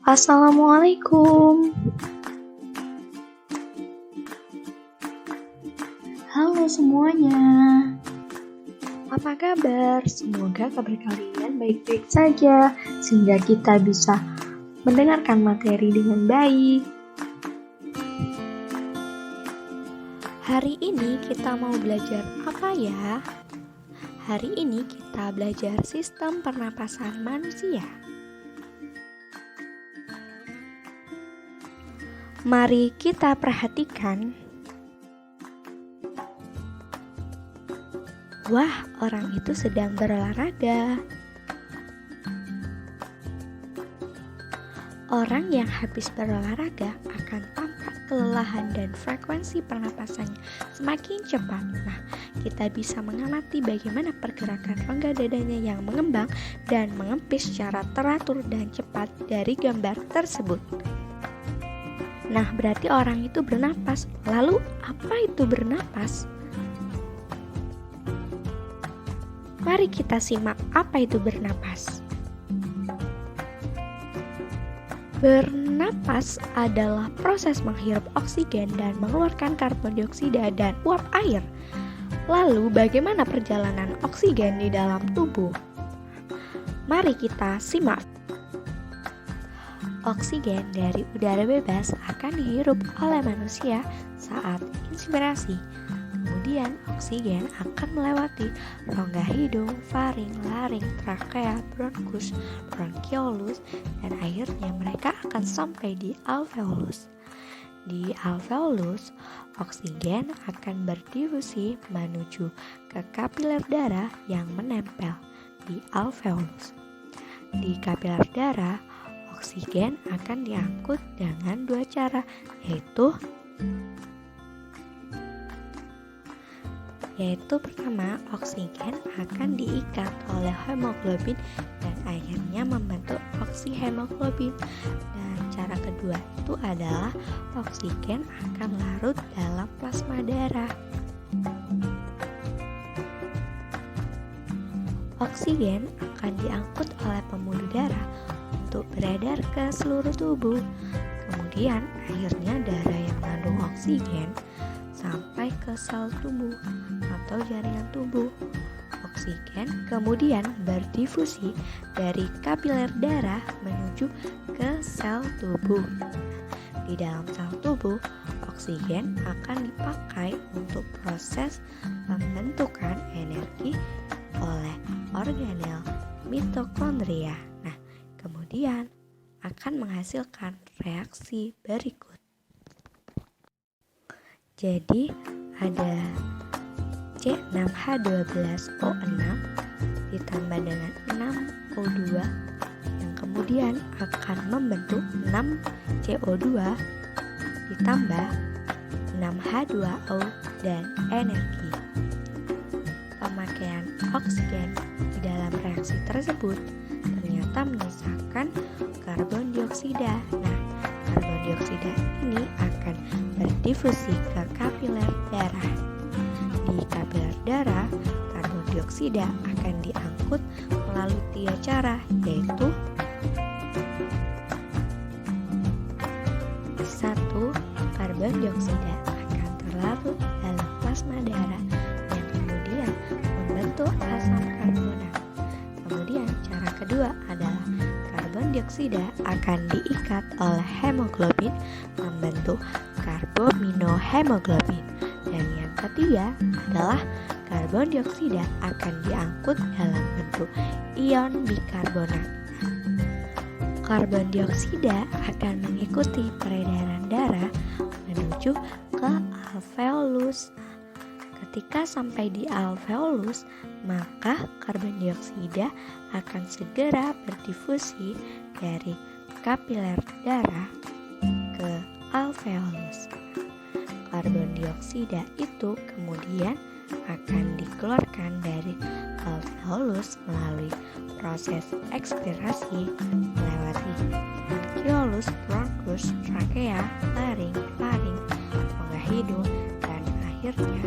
Assalamualaikum. Halo semuanya. Apa kabar? Semoga kabar kalian baik-baik saja sehingga kita bisa mendengarkan materi dengan baik. Hari ini kita mau belajar apa ya? Hari ini kita belajar sistem pernapasan manusia. Mari kita perhatikan. Wah, orang itu sedang berolahraga. Orang yang habis berolahraga akan tampak kelelahan dan frekuensi pernapasannya semakin cepat. Nah, kita bisa mengamati bagaimana pergerakan rongga dadanya yang mengembang dan mengempis secara teratur dan cepat dari gambar tersebut. Nah, berarti orang itu bernapas. Lalu, apa itu bernapas? Mari kita simak apa itu bernapas. Bernapas adalah proses menghirup oksigen dan mengeluarkan karbon dioksida dan uap air. Lalu, bagaimana perjalanan oksigen di dalam tubuh? Mari kita simak. Oksigen dari udara bebas akan dihirup oleh manusia saat inspirasi. Kemudian oksigen akan melewati rongga hidung, faring, laring, trakea, bronkus, bronkiolus, dan akhirnya mereka akan sampai di alveolus. Di alveolus, oksigen akan berdifusi menuju ke kapiler darah yang menempel di alveolus. Di kapiler darah, oksigen akan diangkut dengan dua cara, yaitu pertama, oksigen akan diikat oleh hemoglobin dan akhirnya membentuk oksihemoglobin. Dan cara kedua itu adalah oksigen akan larut dalam plasma darah. Oksigen akan diangkut oleh pembuluh darah untuk beredar ke seluruh tubuh. Kemudian akhirnya darah yang mengandung oksigen sampai ke sel tubuh atau jaringan tubuh. Oksigen kemudian berdifusi dari kapiler darah menuju ke sel tubuh. Di dalam sel tubuh, oksigen akan dipakai untuk proses pembentukan energi oleh organel mitokondria. Nah, kemudian akan menghasilkan reaksi berikut. Jadi ada C6H12O6 ditambah dengan 6O2 yang kemudian akan membentuk 6CO2 ditambah 6H2O dan energi. Pemakaian oksigen di dalam reaksi tersebut ternyata menyisakan karbon dioksida. Nah, karbon dioksida ini akan berdifusi ke kapiler darah. Di kapiler darah, karbon dioksida akan diangkut melalui tiga cara, yaitu 1. Karbon dioksida akan terlarut dalam plasma darah yang kemudian membentuk asam karbonat. Kemudian cara kedua adalah karbon dioksida akan diikat oleh hemoglobin membentuk karbaminohemoglobin. Dan yang ketiga adalah karbon dioksida akan diangkut dalam bentuk ion bikarbonat. Karbon dioksida akan mengikuti peredaran darah menuju ke alveolus. Ketika sampai di alveolus, maka karbon dioksida akan segera berdifusi dari kapiler darah ke alveolus. Karbon dioksida itu kemudian akan dikeluarkan dari alveolus melalui proses ekspirasi melewati bronkiolus, bronkus, trakea, laring, faring, rongga hidung, dan akhirnya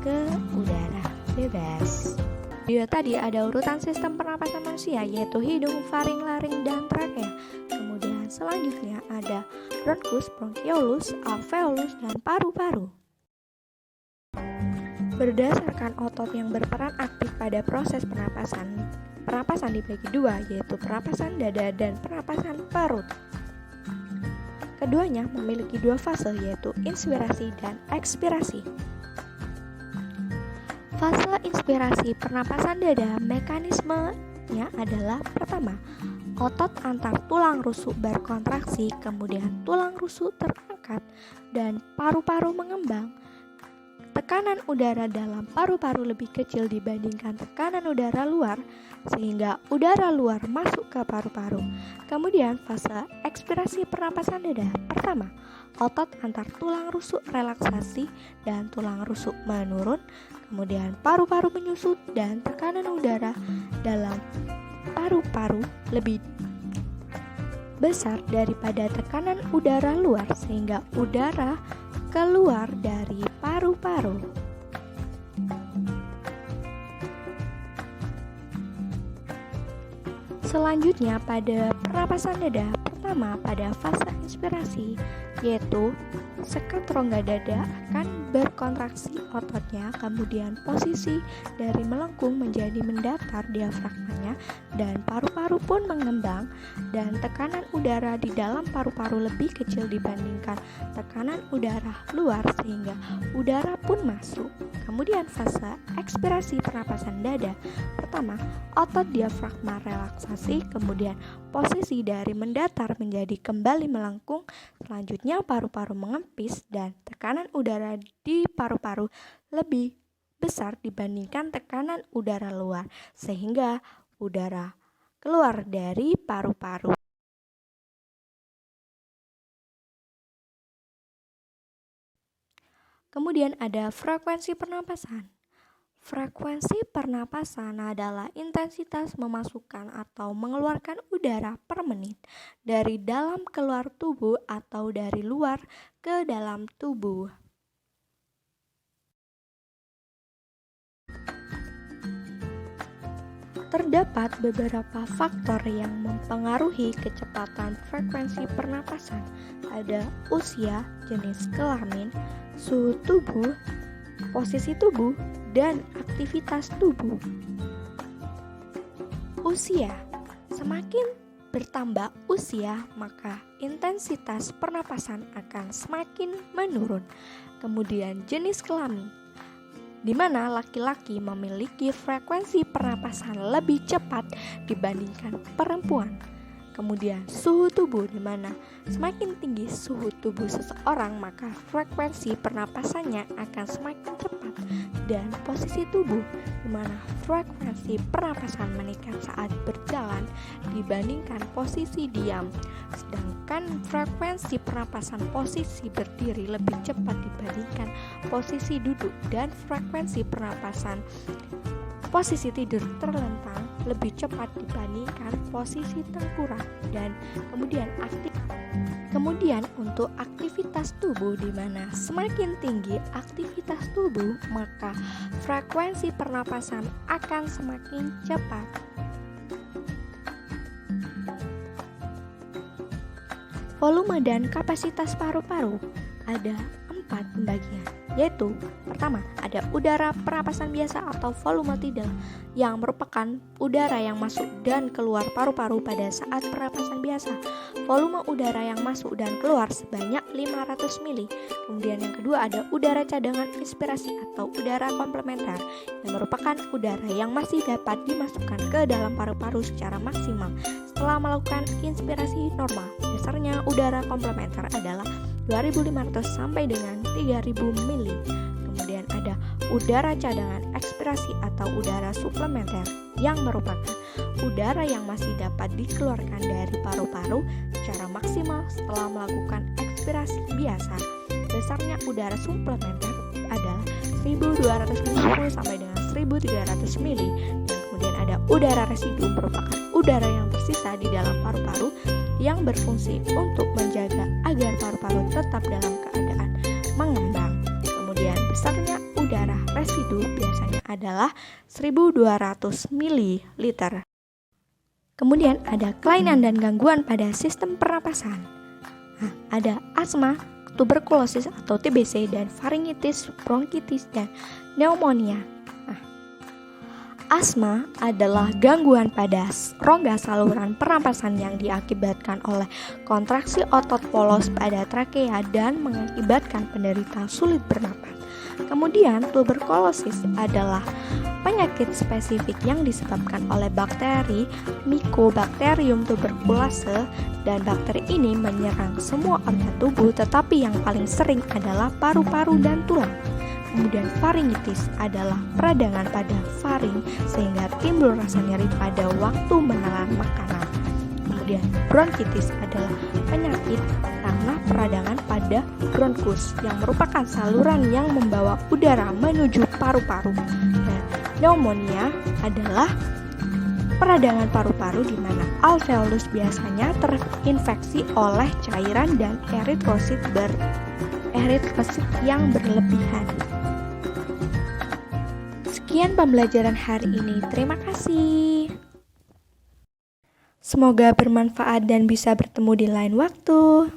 ke udara bebas. Video tadi ada urutan sistem pernapasan manusia, yaitu hidung, faring, laring, dan trakea. Kemudian Selanjutnya ada bronkus, bronkiolus, alveolus, dan paru-paru. Berdasarkan otot yang berperan aktif pada proses pernapasan dibagi dua, yaitu pernapasan dada dan pernapasan perut. Keduanya memiliki dua fase, yaitu inspirasi dan ekspirasi. Fase inspirasi pernapasan dada, mekanismenya adalah: pertama, otot antar tulang rusuk berkontraksi, kemudian tulang rusuk terangkat dan paru-paru mengembang. Tekanan udara dalam paru-paru lebih kecil dibandingkan tekanan udara luar, sehingga udara luar masuk ke paru-paru. Kemudian fase ekspirasi pernapasan dada. Pertama, otot antar tulang rusuk relaksasi dan tulang rusuk menurun, kemudian paru-paru menyusut dan tekanan udara dalam paru-paru lebih besar daripada tekanan udara luar, sehingga udara keluar dari paru-paru. Selanjutnya pada pernapasan dada, pertama pada fase inspirasi, yaitu sekat rongga dada akan berkontraksi ototnya, kemudian posisi dari melengkung menjadi mendatar diafragmanya, dan paru-paru pun mengembang, dan tekanan udara di dalam paru-paru lebih kecil dibandingkan tekanan udara luar, sehingga udara pun masuk. Kemudian fase ekspirasi pernapasan dada, pertama otot diafragma relaksasi, kemudian posisi dari mendatar menjadi kembali melengkung, selanjutnya paru-paru mengempis dan tekanan udara di paru-paru lebih besar dibandingkan tekanan udara luar, sehingga udara keluar dari paru-paru. Kemudian ada frekuensi pernapasan. Frekuensi pernapasan adalah intensitas memasukkan atau mengeluarkan udara per menit dari dalam keluar tubuh atau dari luar ke dalam tubuh. Terdapat beberapa faktor yang mempengaruhi kecepatan frekuensi pernapasan. Ada usia, jenis kelamin, suhu tubuh, posisi tubuh, dan aktivitas tubuh. Usia. Semakin bertambah usia, maka intensitas pernapasan akan semakin menurun. Kemudian jenis kelamin, di mana laki-laki memiliki frekuensi pernapasan lebih cepat dibandingkan perempuan. Kemudian suhu tubuh, di mana semakin tinggi suhu tubuh seseorang, maka frekuensi pernapasannya akan semakin cepat. Dan posisi tubuh, di mana frekuensi pernapasan meningkat saat berjalan dibandingkan posisi diam. Sedangkan frekuensi pernapasan posisi berdiri lebih cepat dibandingkan posisi duduk, dan frekuensi pernapasan posisi tidur terlentang lebih cepat dibandingkan posisi tengkurap. Dan kemudian untuk aktivitas tubuh, di mana semakin tinggi aktivitas tubuh, maka frekuensi pernapasan akan semakin cepat. Volume dan kapasitas paru-paru ada 4 pembagian, yaitu pertama ada udara pernapasan biasa atau volume tidal, yang merupakan udara yang masuk dan keluar paru-paru pada saat pernapasan biasa. Volume udara yang masuk dan keluar sebanyak 500 mili. Kemudian yang kedua ada udara cadangan inspirasi atau udara komplementer, yang merupakan udara yang masih dapat dimasukkan ke dalam paru-paru secara maksimal setelah melakukan inspirasi normal. Dasarnya udara komplementer adalah 2.500 sampai dengan 3.000 mili. Kemudian ada udara cadangan ekspirasi atau udara suplementer, yang merupakan udara yang masih dapat dikeluarkan dari paru-paru secara maksimal setelah melakukan ekspirasi biasa. Besarnya udara suplementer adalah 1.250 sampai dengan 1.300 mili. Dan kemudian ada udara residu, merupakan udara yang tersisa di dalam paru-paru yang berfungsi untuk menjaga agar paru-paru tetap dalam keadaan mengembang. Kemudian besarnya udara residu biasanya adalah 1.200 ml. Kemudian ada kelainan dan gangguan pada sistem pernapasan. Nah, ada asma, tuberkulosis atau TBC, dan faringitis, bronkitis, dan pneumonia. Asma adalah gangguan pada rongga saluran pernapasan yang diakibatkan oleh kontraksi otot polos pada trakea dan mengakibatkan penderita sulit bernapas. Kemudian tuberkulosis adalah penyakit spesifik yang disebabkan oleh bakteri Mycobacterium tuberculose, dan bakteri ini menyerang semua organ tubuh, tetapi yang paling sering adalah paru-paru dan tulang. Kemudian faringitis adalah peradangan pada faring sehingga timbul rasa nyeri pada waktu menelan makanan. Kemudian bronkitis adalah penyakit karena peradangan pada bronkus yang merupakan saluran yang membawa udara menuju paru-paru. Dan pneumonia adalah peradangan paru-paru di mana alveolus biasanya terinfeksi oleh cairan dan eritrosit yang berlebihan. Sekian pembelajaran hari ini. Terima kasih. Semoga bermanfaat dan bisa bertemu di lain waktu.